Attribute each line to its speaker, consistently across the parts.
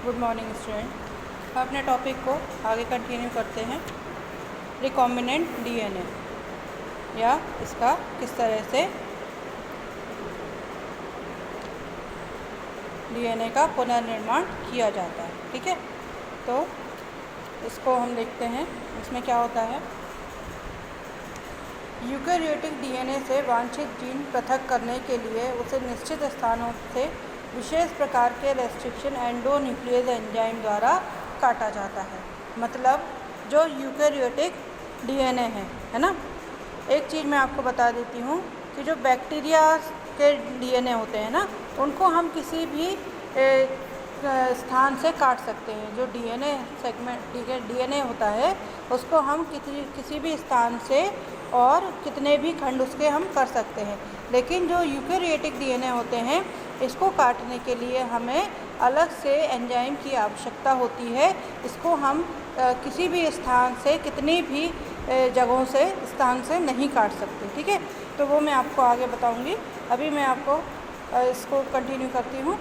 Speaker 1: Good morning student. अपने topic को आगे कंटिन्यू करते हैं। रिकॉम्बिनेंट डीएनए या इसका किस तरह से डीएनए का पुनर्निर्माण किया जाता है। ठीक है, तो इसको हम देखते हैं। इसमें क्या होता है, यूकेरियोटिक डीएनए से वांछित जीन पृथक करने के लिए उसे निश्चित स्थानों से विशेष प्रकार के रेस्ट्रिक्शन एंडोन्यूक्लियस एंजाइम द्वारा काटा जाता है। मतलब जो यूकेरियोटिक डीएनए है ना, एक चीज़ मैं आपको बता देती हूँ कि जो बैक्टीरिया के डीएनए होते हैं ना, उनको हम किसी भी स्थान से काट सकते हैं। जो डीएनए सेगमेंट डीएनए होता है उसको हम किसी भी स्थान से और कितने भी खंड उसके हम कर सकते हैं। लेकिन जो यूकेरियोटिक डीएनए होते हैं, इसको काटने के लिए हमें अलग से एंजाइम की आवश्यकता होती है। इसको हम किसी भी स्थान से कितनी भी जगहों से स्थान से नहीं काट सकते। ठीक है, तो वो मैं आपको आगे बताऊंगी। अभी मैं आपको इसको कंटिन्यू करती हूँ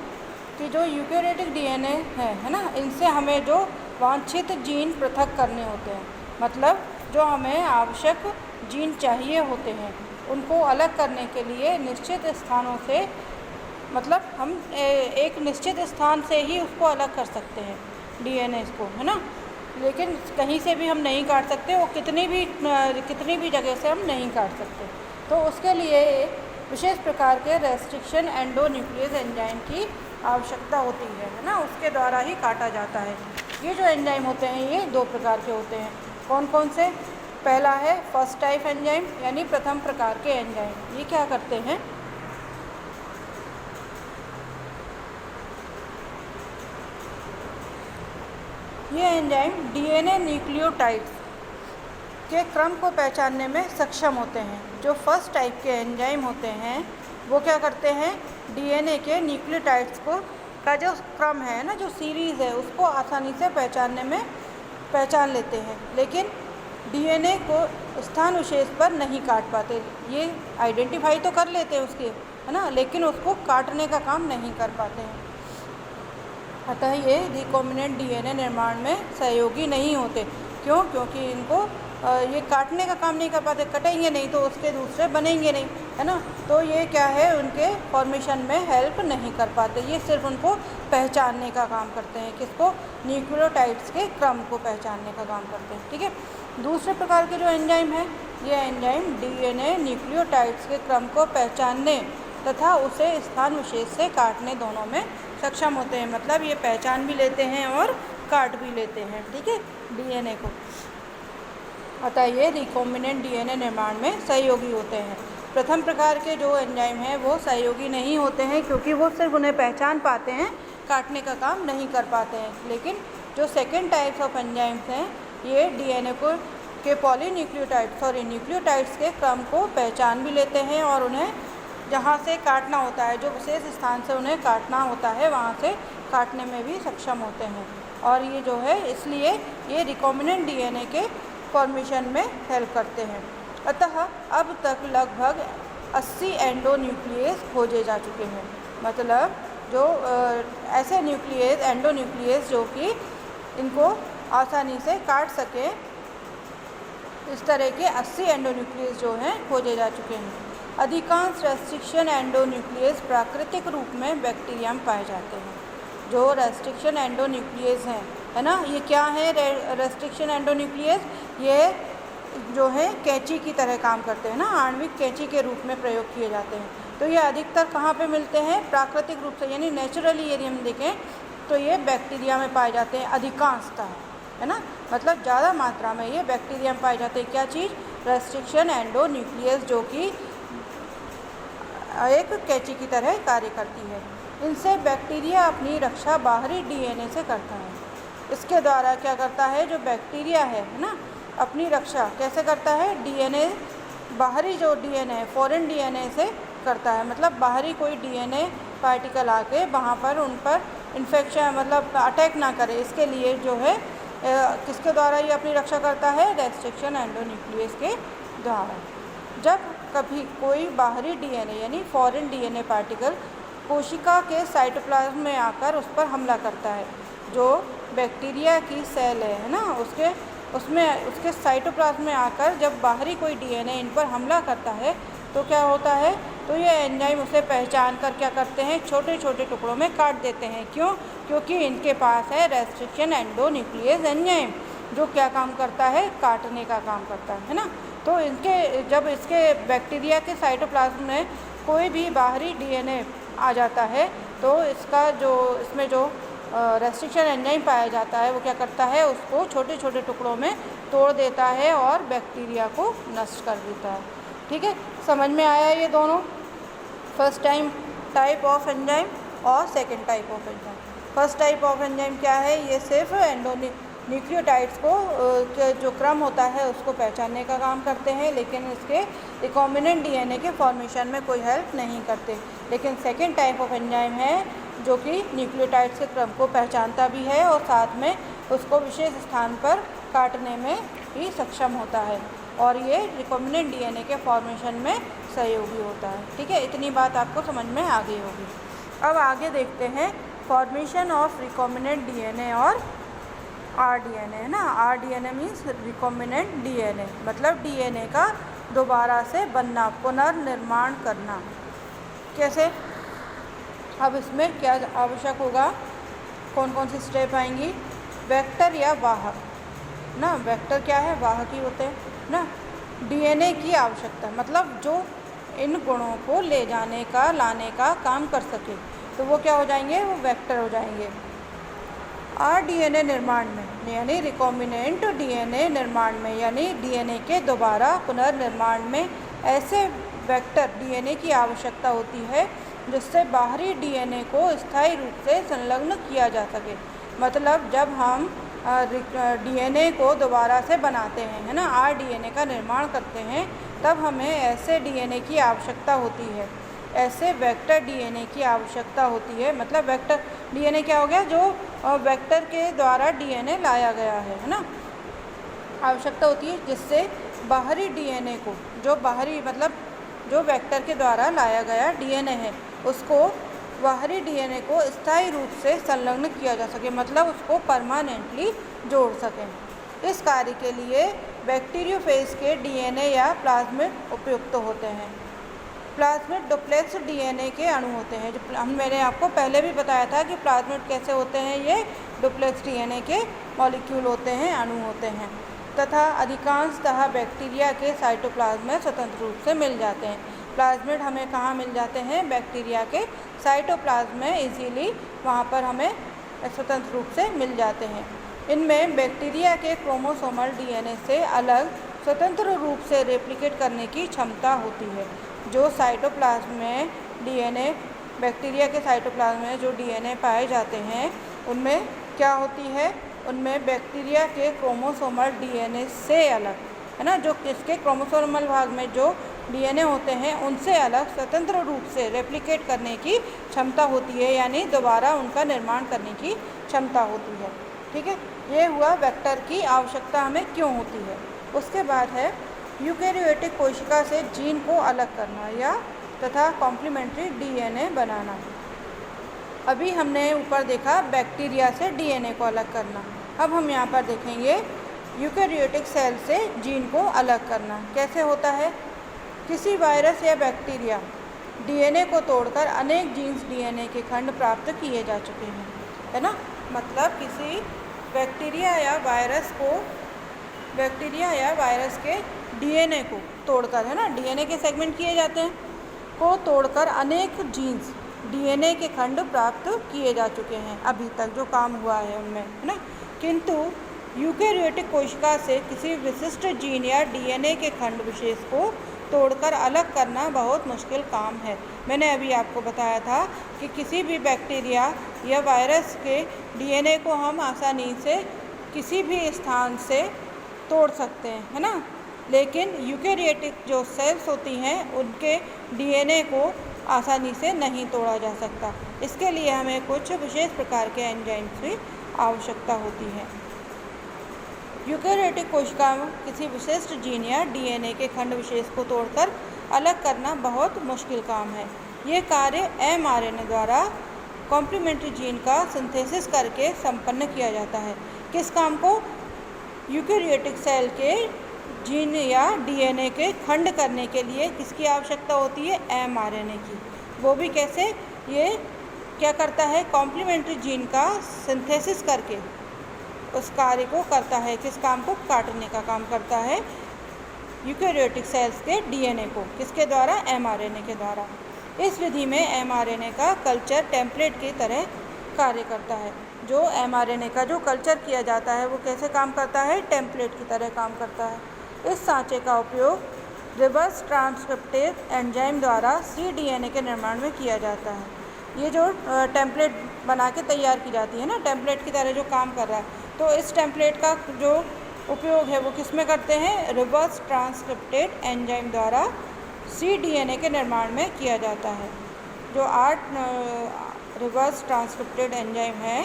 Speaker 1: कि जो यूकेरियोटिक डीएनए है ना, इनसे हमें जो वांछित जीन पृथक करने होते हैं, मतलब जो हमें आवश्यक जीन चाहिए होते हैं, उनको अलग करने के लिए निश्चित स्थानों से, मतलब हम एक निश्चित स्थान से ही उसको अलग कर सकते हैं डीएनए को, है ना। लेकिन कहीं से भी हम नहीं काट सकते, वो कितनी भी जगह से हम नहीं काट सकते। तो उसके लिए विशेष प्रकार के रेस्ट्रिक्शन एंडोन्यूक्लियस एंजाइम की आवश्यकता होती है ना, उसके द्वारा ही काटा जाता है। ये जो एंजाइम होते हैं ये दो प्रकार के होते हैं। कौन कौन से? पहला है फर्स्ट टाइप एंजाइम, यानी प्रथम प्रकार के एंजाइम। ये क्या करते हैं, ये एंजाइम डीएनए न्यूक्लियोटाइड्स के क्रम को पहचानने में सक्षम होते हैं। जो फर्स्ट टाइप के एंजाइम होते हैं वो क्या करते हैं, डीएनए के न्यूक्लियोटाइड्स को का जो क्रम है ना, जो सीरीज़ है, उसको आसानी से पहचान लेते हैं। लेकिन डीएनए को स्थान विशेष पर नहीं काट पाते। ये आइडेंटिफाई तो कर लेते हैं उसके, है ना, लेकिन उसको काटने का काम नहीं कर पाते हैं। अतः ये रिकॉम्बिनेंट डीएनए निर्माण में सहयोगी नहीं होते। क्यों? क्योंकि इनको ये काटने का काम नहीं कर पाते। कटेंगे नहीं तो उसके दूसरे बनेंगे नहीं, है ना। तो ये क्या है, उनके फॉर्मेशन में हेल्प नहीं कर पाते। ये सिर्फ उनको पहचानने का काम करते हैं। किसको? न्यूक्लियोटाइड्स के क्रम को पहचानने का काम करते हैं। ठीक है, दूसरे प्रकार के जो एंजाइम है, ये एंजाइम डीएनए न्यूक्लियोटाइड्स के क्रम को पहचानने तथा उसे स्थान विशेष से काटने दोनों में सक्षम होते हैं। मतलब ये पहचान भी लेते हैं और काट भी लेते हैं। ठीक है, डीएनए को। अतः ये रिकॉम्बिनेंट डीएनए निर्माण में सहयोगी होते हैं। प्रथम प्रकार के जो एंजाइम हैं वो सहयोगी नहीं होते हैं, क्योंकि वो सिर्फ उन्हें पहचान पाते हैं, काटने का काम नहीं कर पाते हैं। लेकिन जो सेकेंड टाइप्स ऑफ एंजाइम्स हैं, ये डीएनए के न्यूक्लियोटाइड्स के क्रम को पहचान भी लेते हैं और उन्हें जहाँ से काटना होता है, जो विशेष स्थान से उन्हें काटना होता है, वहाँ से काटने में भी सक्षम होते हैं। और ये जो है, इसलिए ये रिकॉम्बिनेंट डीएनए के फॉर्मेशन में हेल्प करते हैं। अतः अब तक लगभग 80 एंडोन्यूक्लियस खोजे जा चुके हैं। मतलब जो ऐसे एंडोन्यूक्लियस जो कि इनको आसानी से काट सकें, इस तरह के 80 एंडोन्यूक्लियस जो हैं खोजे जा चुके हैं। अधिकांश रेस्ट्रिक्शन एंडोन्यूक्लियस प्राकृतिक रूप में बैक्टीरिया में पाए जाते हैं। जो रेस्ट्रिक्शन एंडोन्यूक्लियस हैं, है ना, ये क्या है? रेस्ट्रिक्शन एंडोन्यूक्लियस ये जो है कैंची की तरह काम करते हैं ना, आणविक कैंची के रूप में प्रयोग किए जाते हैं। तो ये अधिकतर कहाँ पे मिलते हैं? प्राकृतिक रूप से, यानी नेचुरली यदि हम देखें तो ये बैक्टीरिया में पाए जाते हैं अधिकांशतः, है ना। मतलब ज़्यादा मात्रा में ये बैक्टीरिया में पाए जाते हैं। क्या चीज़? रेस्ट्रिक्शन एंडोन्यूक्लियस, जो कि एक कैंची की तरह कार्य करती है। इनसे बैक्टीरिया अपनी रक्षा बाहरी डीएनए से करता है। इसके द्वारा क्या करता है, जो बैक्टीरिया है ना, अपनी रक्षा कैसे करता है? डीएनए, बाहरी जो डीएनए है, फॉरेन डीएनए से करता है। मतलब बाहरी कोई डीएनए पार्टिकल आके वहाँ पर उन पर इन्फेक्शन, मतलब अटैक ना करे, इसके लिए जो है किसके द्वारा ये अपनी रक्षा करता है? रेस्ट्रिक्शन एंडोन्यूक्लियस के द्वारा। जब कभी कोई बाहरी डीएनए यानी फॉरेन डीएनए पार्टिकल कोशिका के साइटोप्लाज्म में आकर उस पर हमला करता है, जो बैक्टीरिया की सेल है ना, उसके साइटोप्लाज्म में आकर जब बाहरी कोई डीएनए इन पर हमला करता है तो क्या होता है, तो ये एंजाइम उसे पहचान कर क्या करते हैं, छोटे छोटे टुकड़ों में काट देते हैं। क्यों? क्योंकि इनके पास है रेस्ट्रिक्शन एंडोन्यूक्लियस एंजाइम, जो क्या काम करता है, काटने का काम करता है ना। तो जब इसके बैक्टीरिया के साइटोप्लाज्म में कोई भी बाहरी डीएनए आ जाता है तो इसमें जो रेस्ट्रिक्शन एंजाइम पाया जाता है वो क्या करता है, उसको छोटे छोटे टुकड़ों में तोड़ देता है और बैक्टीरिया को नष्ट कर देता है। ठीक है, समझ में आया ये दोनों, फर्स्ट टाइप ऑफ एंजाइम और second type of enzyme. First type of enzyme क्या है, ये सिर्फ न्यूक्लियोटाइड्स को जो क्रम होता है उसको पहचानने का काम करते हैं, लेकिन इसके रिकॉम्बिनेंट डीएनए के फॉर्मेशन में कोई हेल्प नहीं करते। लेकिन सेकंड टाइप ऑफ एंजाइम है जो कि न्यूक्लियोटाइड्स के क्रम को पहचानता भी है और साथ में उसको विशेष स्थान पर काटने में भी सक्षम होता है, और ये रिकॉम्बिनेंट डीएनए के फॉर्मेशन में सहयोगी होता है। ठीक है, इतनी बात आपको समझ में आ गई होगी। अब आगे देखते हैं फॉर्मेशन ऑफ रिकॉम्बिनेंट डीएनए और आरडीएनए है ना। आरडीएनए मीन्स रिकॉम्बिनेंट डीएनए, मतलब डीएनए का दोबारा से बनना, पुनर्निर्माण करना। कैसे? अब इसमें क्या आवश्यक होगा, कौन कौन सी स्टेप आएंगी, वेक्टर या वाहक ना। वेक्टर क्या है, वाहक ही होते हैं ना। डीएनए की आवश्यकता, मतलब जो इन गुणों को ले जाने का, लाने का काम कर सके, तो वो क्या हो जाएंगे, वो वेक्टर हो जाएंगे। आरडीएनए निर्माण में यानी रिकॉम्बिनेंट डीएनए निर्माण में, यानी डीएनए के दोबारा पुनर्निर्माण में ऐसे वेक्टर डीएनए की आवश्यकता होती है जिससे बाहरी डीएनए को स्थायी रूप से संलग्न किया जा सके। मतलब जब हम डीएनए को दोबारा से बनाते हैं है ना, आरडीएनए का निर्माण करते हैं, तब हमें ऐसे डीएनए की आवश्यकता होती है, ऐसे वेक्टर डीएनए की आवश्यकता होती है। मतलब वेक्टर डीएनए क्या हो गया, जो वेक्टर के द्वारा डीएनए लाया गया है ना, आवश्यकता होती है जिससे बाहरी डीएनए को, जो वेक्टर के द्वारा लाया गया डीएनए है, उसको बाहरी डीएनए को स्थायी रूप से संलग्न किया जा सके, मतलब उसको परमानेंटली जोड़ सकें। इस कार्य के लिए बैक्टीरियोफेज के डीएनए या प्लाज्मिड उपयुक्त होते हैं। प्लाज्मिड डुप्लेक्स डीएनए के अणु होते हैं, जो मैंने आपको पहले भी बताया था कि प्लाज्मिड कैसे होते हैं, ये डुप्लेक्स डीएनए के मॉलिक्यूल होते हैं, अणु होते हैं, तथा अधिकांशतः बैक्टीरिया के साइटोप्लाज्म में स्वतंत्र रूप से मिल जाते हैं। प्लाज्मिड हमें कहाँ मिल जाते हैं, बैक्टीरिया के साइटोप्लाज्म में इजीली वहाँ पर हमें स्वतंत्र रूप से मिल जाते हैं। इनमें बैक्टीरिया के क्रोमोसोमल डीएनए से अलग स्वतंत्र रूप से रेप्लिकेट करने की क्षमता होती है। जो साइटोप्लाज्म में डीएनए, बैक्टीरिया के साइटोप्लाज्म में जो डीएनए पाए जाते हैं उनमें क्या होती है, उनमें बैक्टीरिया के क्रोमोसोमल डीएनए से अलग है ना, जो इसके क्रोमोसोमल भाग में जो डीएनए होते हैं उनसे अलग स्वतंत्र रूप से रेप्लिकेट करने की क्षमता होती है, यानी दोबारा उनका निर्माण करने की क्षमता होती है। ठीक है, ये हुआ वेक्टर की आवश्यकता हमें क्यों होती है। उसके बाद है यूकेरियोटिक कोशिका से जीन को अलग करना या तथा कॉम्प्लीमेंट्री डीएनए बनाना। अभी हमने ऊपर देखा बैक्टीरिया से डीएनए को अलग करना, अब हम यहाँ पर देखेंगे यूकेरियोटिक सेल से जीन को अलग करना कैसे होता है। किसी वायरस या बैक्टीरिया डीएनए को तोड़कर अनेक जीन्स डीएनए के खंड प्राप्त किए जा चुके हैं, है ना। मतलब किसी बैक्टीरिया या वायरस के डीएनए को तोड़कर, है ना, डीएनए के सेगमेंट किए जाते हैं, को तोड़कर अनेक जीन्स डीएनए के खंड प्राप्त किए जा चुके हैं अभी तक जो काम हुआ है उनमें, है ना। किंतु यूकेरियोटिक कोशिका से किसी विशिष्ट जीन या डीएनए के खंड विशेष को तोड़कर अलग करना बहुत मुश्किल काम है। मैंने अभी आपको बताया था कि किसी भी बैक्टीरिया या वायरस के डीएनए को हम आसानी से किसी भी स्थान से तोड़ सकते हैं, है ना, लेकिन यूकेरियोटिक जो सेल्स होती हैं उनके डीएनए को आसानी से नहीं तोड़ा जा सकता। इसके लिए हमें कुछ विशेष प्रकार के एंजाइम्स की आवश्यकता होती है। यूकेरियोटिक कोशिका में किसी विशिष्ट जीन या डीएनए के खंड विशेष को तोड़कर अलग करना बहुत मुश्किल काम है। ये कार्य एमआरएनए द्वारा कॉम्प्लीमेंट्री जीन का सिंथेसिस करके संपन्न किया जाता है। किस काम को? यूकेरियोटिक सेल के जीन या डीएनए के खंड करने के लिए किसकी आवश्यकता होती है? एमआरएनए की। वो भी कैसे? ये क्या करता है? कॉम्प्लीमेंट्री जीन का सिंथेसिस करके उस कार्य को करता है। किस काम को? काटने का काम करता है यूकेरियोटिक सेल्स के डीएनए को। किसके द्वारा? एमआरएनए के द्वारा। इस विधि में एमआरएनए का कल्चर टेम्पलेट की तरह कार्य करता है। जो एमआरएनए का जो कल्चर किया जाता है वो कैसे काम करता है? टेम्पलेट की तरह काम करता है। इस सांचे का उपयोग रिवर्स ट्रांसक्रिप्टेज एंजाइम द्वारा cDNA के निर्माण में किया जाता है। ये जो टेम्पलेट बना के तैयार की जाती है ना, टेम्पलेट की तरह जो काम कर रहा है, तो इस टेम्पलेट का जो उपयोग है वो किस में करते हैं? रिवर्स ट्रांसक्रिप्टेड एंजाइम द्वारा cDNA के निर्माण में किया जाता है। जो 8 रिवर्स ट्रांसक्रिप्टेड एंजाइम है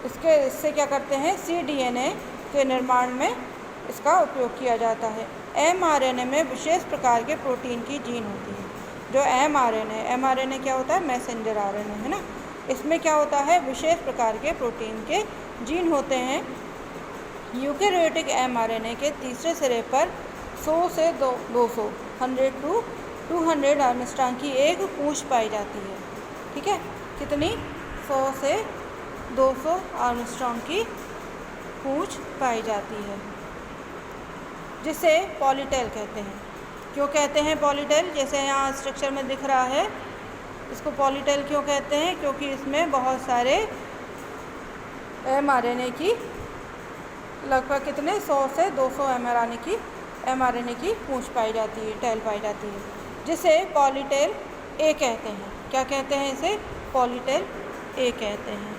Speaker 1: इससे क्या करते हैं? cDNA के निर्माण में इसका उपयोग किया जाता है। एमआरएनए में विशेष प्रकार के प्रोटीन की जीन होती है। जो एमआरएनए क्या होता है? मैसेंजर आरएनए है ना। इसमें क्या होता है? विशेष प्रकार के प्रोटीन के जीन होते हैं। यूकेरियोटिक एमआरएनए के तीसरे सिरे पर 100 से 200 100 to 200 आर्मस्ट्रांग की एक पूंछ पाई जाती है। ठीक है, कितनी? 100 से 200 आर्मस्ट्रांग की पूंछ पाई जाती है, जिसे पॉलीटेल कहते हैं। क्यों कहते हैं पॉलीटेल? जैसे यहाँ स्ट्रक्चर में दिख रहा है, इसको पॉलीटेल क्यों कहते हैं? क्योंकि इसमें बहुत सारे एमआरएनए की लगभग कितने 100 से 200 एमआरएनए की पूंछ पाई जाती है, टेल पाई जाती है, जिसे पॉलीटेल ए कहते हैं। क्या कहते हैं इसे? पॉलीटेल ए कहते हैं।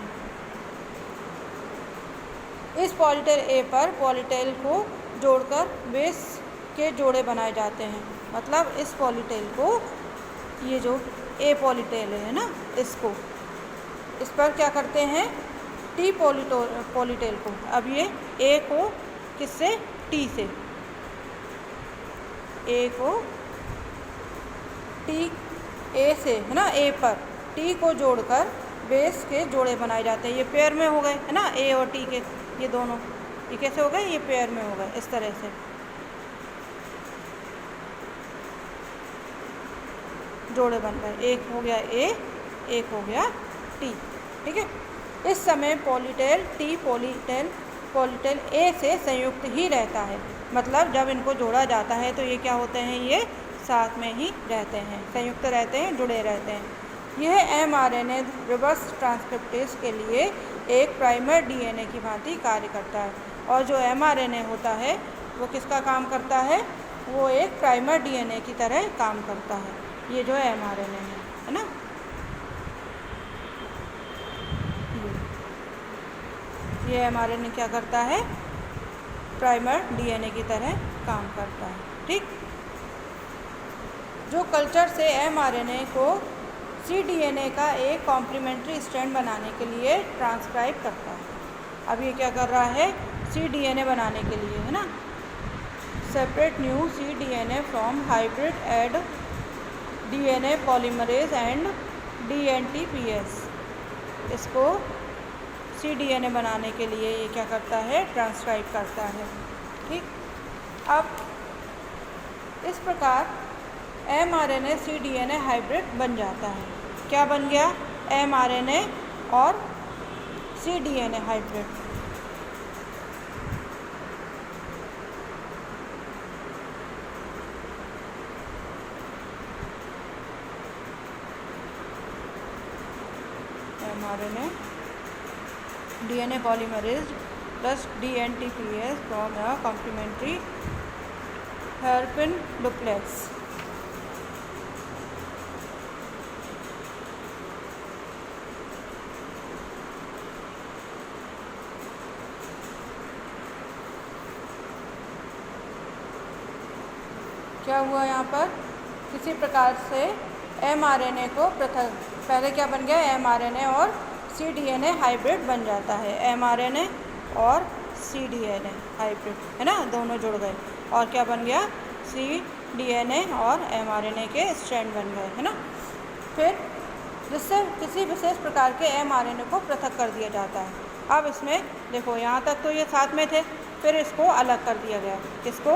Speaker 1: इस पॉलीटेल ए पर पॉलीटेल को जोड़कर बेस के जोड़े बनाए जाते हैं। मतलब इस पॉलीटेल को, ये जो ए पॉलीटेल है ना, इसको इस पर क्या करते हैं? टी पॉलीटेल को। अब ये ए को किससे? टी से। ए को टी ए से है ना, ए पर टी को जोड़कर बेस के जोड़े बनाए जाते हैं। ये पेयर में हो गए है ना, ए और टी के, ये दोनों ये कैसे हो गए? ये पेयर में हो गए इस तरह से। जोड़े बन गए, एक हो गया ए, एक हो गया टी। ठीक है, इस समय पॉलीटेल टी पॉलीटेल ए से संयुक्त ही रहता है। मतलब जब इनको जोड़ा जाता है तो ये क्या होते हैं? ये साथ में ही रहते हैं, संयुक्त रहते हैं, जुड़े रहते हैं। यह एमआरएनए रिवर्स ट्रांसक्रिप्टेज के लिए एक प्राइमर डीएनए की भांति कार्य करता है। और जो एमआरएनए होता है वो किसका काम करता है? वो एक प्राइमर डीएनए की तरह काम करता है। ये जो एमआरएनए है ना, ये एमआरएनए क्या करता है? प्राइमर डीएनए की तरह काम करता है। ठीक, जो कल्चर से एमआरएनए को cDNA का एक कॉम्प्लीमेंट्री स्ट्रैंड बनाने के लिए ट्रांसक्राइब करता है। अब ये क्या कर रहा है? cDNA बनाने के लिए है ना, separate new cDNA from hybridised DNA polymerase and DNTPS। इसको cDNA बनाने के लिए ये क्या करता है? ट्रांसक्राइब करता है। ठीक, अब इस प्रकार mRNA cDNA हाइब्रिड बन जाता है। क्या बन गया? mRNA और cDNA hybrid. mRNA DNA polymerase plus DNTPS from a complementary hairpin duplex। क्या हुआ यहाँ पर? किसी प्रकार से mRNA को पृथक, पहले क्या बन गया? mRNA और cDNA हाइब्रिड बन जाता है। mRNA और cDNA हाइब्रिड है ना, दोनों जुड़ गए और क्या बन गया? cDNA और mRNA के स्ट्रैंड बन गए है ना। फिर जिससे किसी विशेष प्रकार के mRNA को पृथक कर दिया जाता है। अब इसमें देखो यहाँ तक तो ये साथ में थे, फिर इसको अलग कर दिया गया, किसको,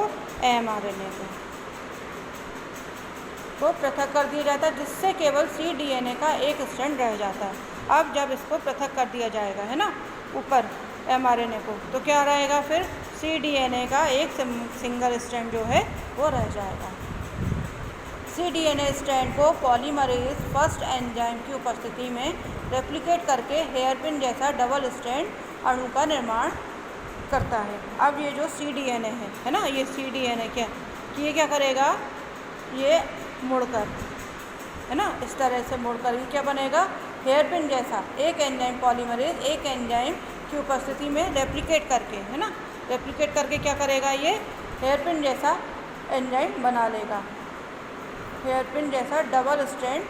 Speaker 1: mRNA को पृथक कर दिया जाता है, जिससे केवल cDNA का एक स्ट्रैंड रह जाता है। अब जब इसको पृथक कर दिया जाएगा, है ना, ऊपर mRNA को, तो क्या रहेगा, फिर cDNA का एक सिंगल स्ट्रैंड जो है वो रह जाएगा। cDNA स्ट्रैंड को पॉलीमरेज फर्स्ट एंजाइम की उपस्थिति में रेप्लिकेट करके हेयरपिन जैसा डबल स्ट्रैंड अणु का निर्माण करता है। अब ये जो cDNA है ना, ये cDNA क्या करेगा, ये मुड़कर, है ना, इस तरह से मुड़कर ये क्या बनेगा, हेयरपिन जैसा एक एंजाइम पॉलीमरेज एक एंजाइम की उपस्थिति में रेप्लिकेट करके, है ना, रेप्लिकेट करके क्या करेगा, ये हेयरपिन जैसा एंजाइम बना लेगा, हेयरपिन जैसा डबल स्ट्रैंड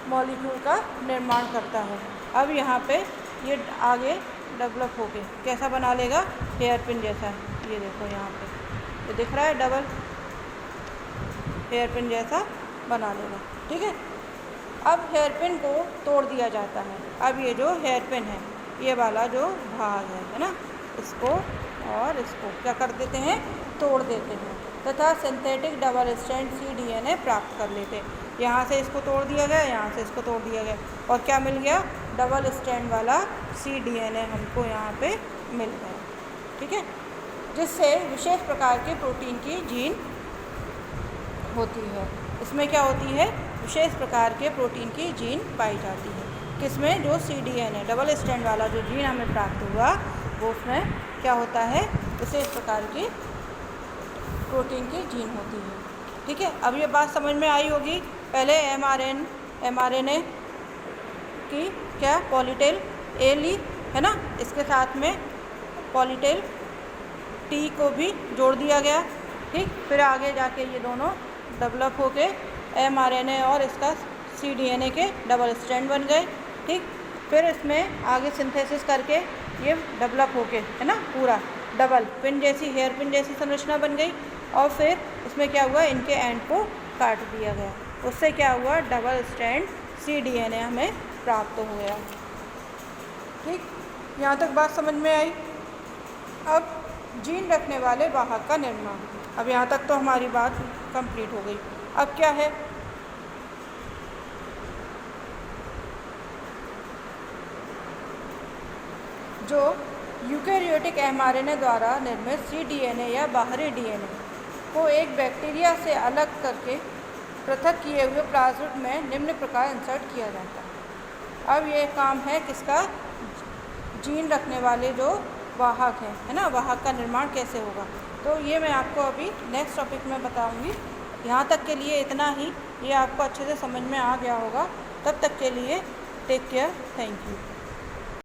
Speaker 1: मॉलिक्यूल का निर्माण करता है। अब यहाँ पे ये आगे डेवलप होके कैसा बना लेगा, हेयरपिन जैसा, ये देखो यहाँ पे ये दिख रहा है, डबल हेयरपिन जैसा बना लेगा। ठीक है, अब हेयरपिन को तोड़ दिया जाता है। अब ये जो हेयरपिन है, ये वाला जो भाग है ना, इसको और इसको क्या कर देते हैं, तोड़ देते हैं तथा सिंथेटिक डबल स्ट्रैंड cDNA प्राप्त कर लेते हैं। यहाँ से इसको तोड़ दिया गया, यहाँ से इसको तोड़ दिया गया, और क्या मिल गया, डबल स्ट्रैंड वाला cDNA हमको यहाँ पे मिल गया। ठीक है, जिससे विशेष प्रकार के प्रोटीन की जीन होती है। इसमें क्या होती है, विशेष प्रकार के प्रोटीन की जीन पाई जाती है। किसमें, जो cDNA डबल स्ट्रैंड वाला जो जीन हमें प्राप्त हुआ, वो उसमें क्या होता है, विशेष प्रकार की प्रोटीन की जीन होती है। ठीक है, अब ये बात समझ में आई होगी। पहले mRNA की क्या, पॉलीटेल ए ली, है ना, इसके साथ में पॉलीटेल टी को भी जोड़ दिया गया। ठीक, फिर आगे जाके ये दोनों डेवलप होके mRNA और इसका cDNA के डबल स्ट्रैंड बन गए। ठीक, फिर इसमें आगे सिंथेसिस करके ये डेवलप होके, है ना, पूरा डबल पिन जैसी, हेयर पिन जैसी संरचना बन गई, और फिर इसमें क्या हुआ, इनके एंड को काट दिया गया, उससे क्या हुआ, डबल स्ट्रैंड cDNA हमें प्राप्त हो गया। ठीक, यहाँ तक बात समझ में आई। अब जीन रखने वाले वाहक का निर्माण, अब यहाँ तक तो हमारी बात कंप्लीट हो गई। अब क्या है, जो यूकेरियोटिक mRNA द्वारा निर्मित cDNA या बाहरी DNA को एक बैक्टीरिया से अलग करके पृथक किए हुए प्लाज्मिड में निम्न प्रकार इंसर्ट किया जाता है। अब ये काम है किसका, जीन रखने वाले जो वाहक हैं, है ना, वाहक का निर्माण कैसे होगा, तो ये मैं आपको अभी नेक्स्ट टॉपिक में बताऊंगी। यहाँ तक के लिए इतना ही, ये आपको अच्छे से समझ में आ गया होगा। तब तक के लिए टेक केयर, थैंक यू।